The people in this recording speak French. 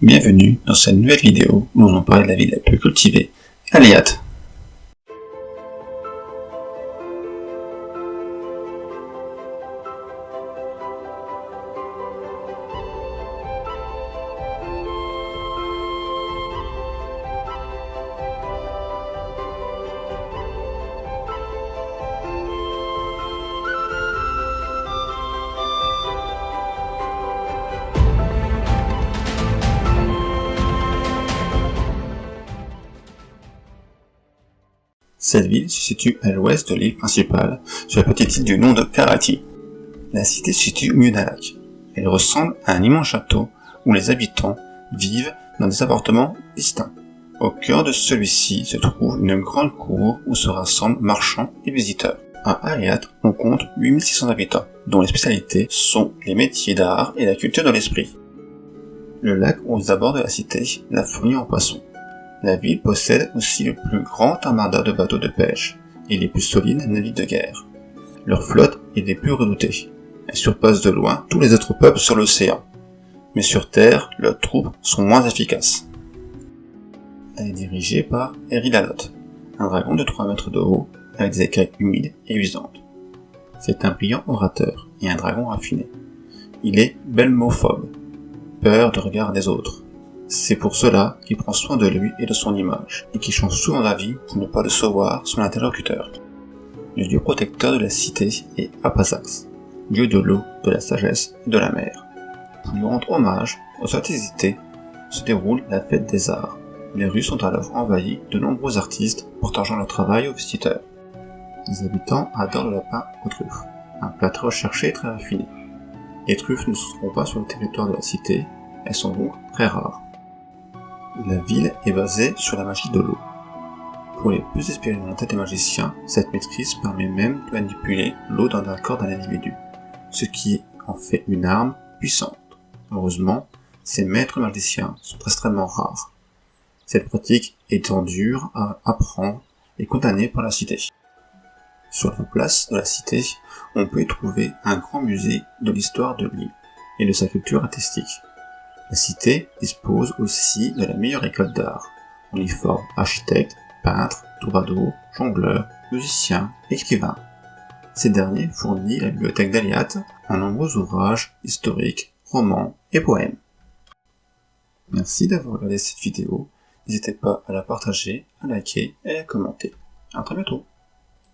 Bienvenue dans cette nouvelle vidéo où on parle de la ville la plus cultivée, Aliat. Cette ville se situe à l'ouest de l'île principale, sur la petite île du nom de Karati. La cité se situe au milieu d'un lac. Elle ressemble à un immense château où les habitants vivent dans des appartements distincts. Au cœur de celui-ci se trouve une grande cour où se rassemblent marchands et visiteurs. À Aliat, on compte 8600 habitants, dont les spécialités sont les métiers d'art et la culture de l'esprit. Le lac aux abords de la cité la fournit en poissons. La ville possède aussi le plus grand armada de bateaux de pêche et les plus solides navires de guerre. Leur flotte est des plus redoutées. Elle surpasse de loin tous les autres peuples sur l'océan. Mais sur terre, leurs troupes sont moins efficaces. Elle est dirigée par Erilalot, un dragon de 3 mètres de haut avec des écailles humides et luisantes. C'est un brillant orateur et un dragon raffiné. Il est belmophobe, peur de regard des autres. C'est pour cela qu'il prend soin de lui et de son image, et qu'il change souvent d'avis pour ne pas décevoir son interlocuteur. Le dieu protecteur de la cité est Apazax, dieu de l'eau, de la sagesse et de la mer. Pour lui rendre hommage aux artisités, se déroule la fête des arts. Les rues sont alors envahies de nombreux artistes partageant leur travail aux visiteurs. Les habitants adorent le lapin aux truffes, un plat très recherché et très raffiné. Les truffes ne se trouvent pas sur le territoire de la cité, elles sont donc très rares. La ville est basée sur la magie de l'eau. Pour les plus expérimentés des magiciens, cette maîtrise permet même de manipuler l'eau dans un corps d'un individu, ce qui en fait une arme puissante. Heureusement, ces maîtres magiciens sont extrêmement rares. Cette pratique étant dure à apprendre et condamnée par la cité. Sur la place de la cité, on peut y trouver un grand musée de l'histoire de l'île et de sa culture artistique. La cité dispose aussi de la meilleure école d'art. On y forme architectes, peintres, troubadours, jongleurs, musiciens, écrivains. Ces derniers fournissent la bibliothèque d'Aliat en nombreux ouvrages historiques, romans et poèmes. Merci d'avoir regardé cette vidéo. N'hésitez pas à la partager, à liker et à commenter. À très bientôt.